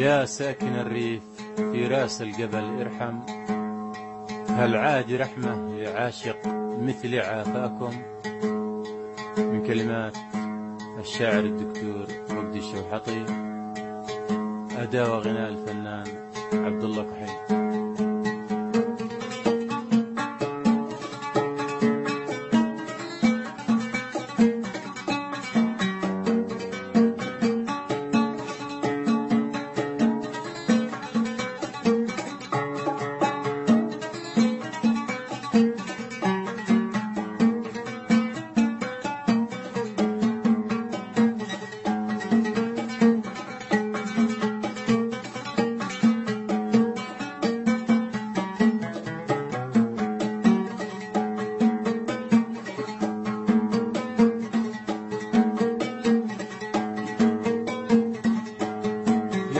يا ساكن الريف في راس الجبل ارحم، هل عاد رحمة لعاشق مثل عافاكم؟ من كلمات الشاعر الدكتور وجدي الشوحطي، أداء وغناء الفنان عبد الله كحيل.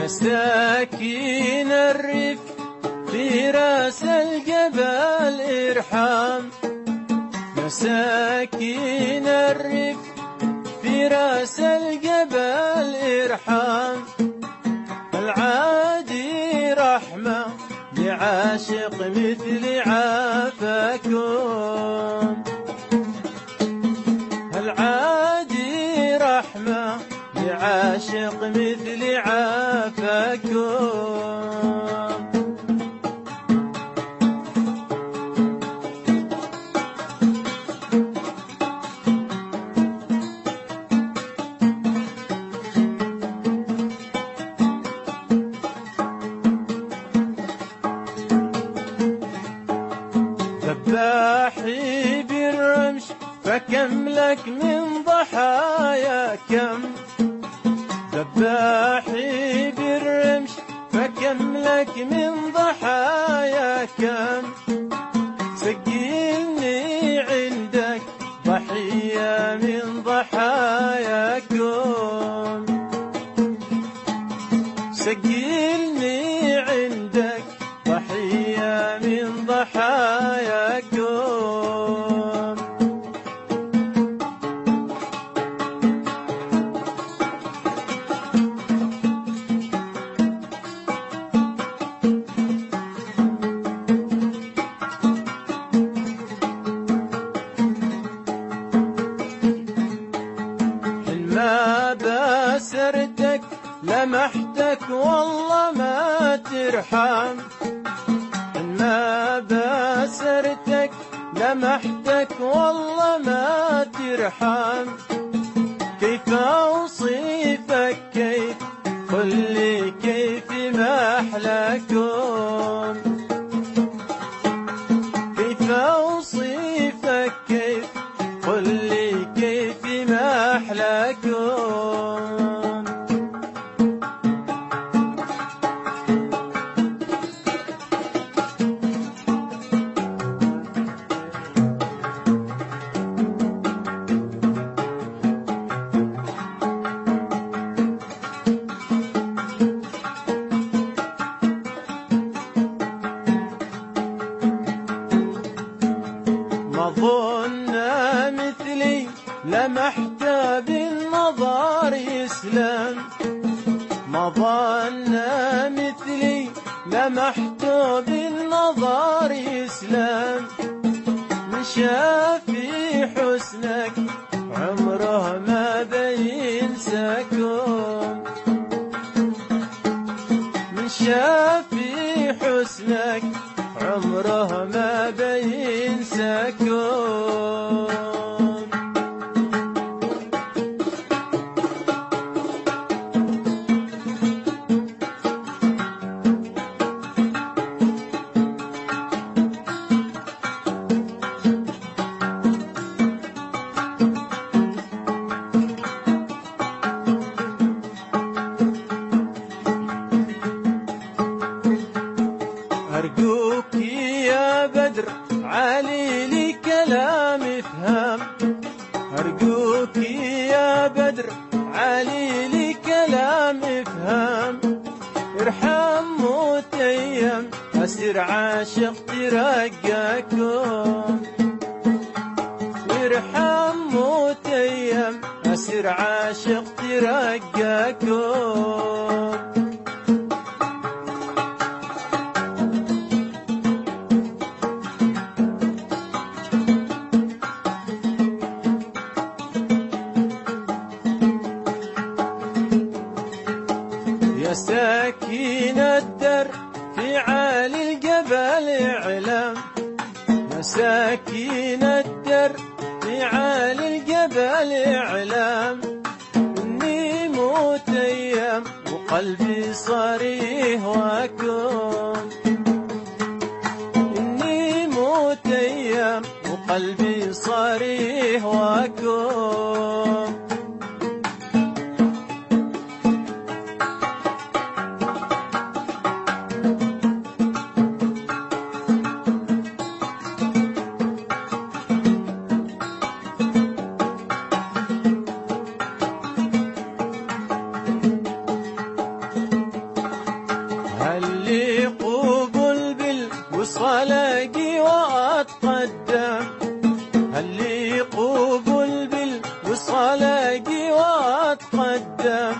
ساكين الريف في راس الجبل ارحم، مساكين الريف في راس الجبل ارحم، العادي رحمة لعاشق مثل عافاكم، العادي رحمة لعاشق مثل عافاكم. ذباحي بالرمش فكم لك من ضحايا كم، ذباحي بالرمش فكم لك من ضحايا كم، سجلني عندك ضحية من ضحاياكم، سجلني عندك ضحية من ضحاياكم. ما بسرتك لمحتك والله ما ترحم، ما بسرتك لمحتك والله ما ترحم، كيف أوصفك كيف قل لي كيف ما أحلاكم، كيف أوصفك كيف قل لي كيف ما أحلاكم. ما ظن مثلي لمحت بالنظر يسلم، ما ظن مثلي لمحت بالنظر يسلم، من شافي حسنك عمره ما بينساكم، من شافي حسنك عمره ما بينساكم. أرجوك يا بدر علي لي كلام افهم، أرجوك يا بدر علي لي كلام افهم، ارحم متيم أسر عاشق ترقاكم، ارحم متيم أسر عاشق ترقاكم. مساكين الدر في عالي الجبل اعلام، مساكين الدر في عالي الجبل اعلام، إني موت أيام وقلبي صار يهواكم، إني موت أيام وقلبي صار يهواكم. هل قبل بالوصال اجي واتقدم، هل قبل بالوصال اجي واتقدم،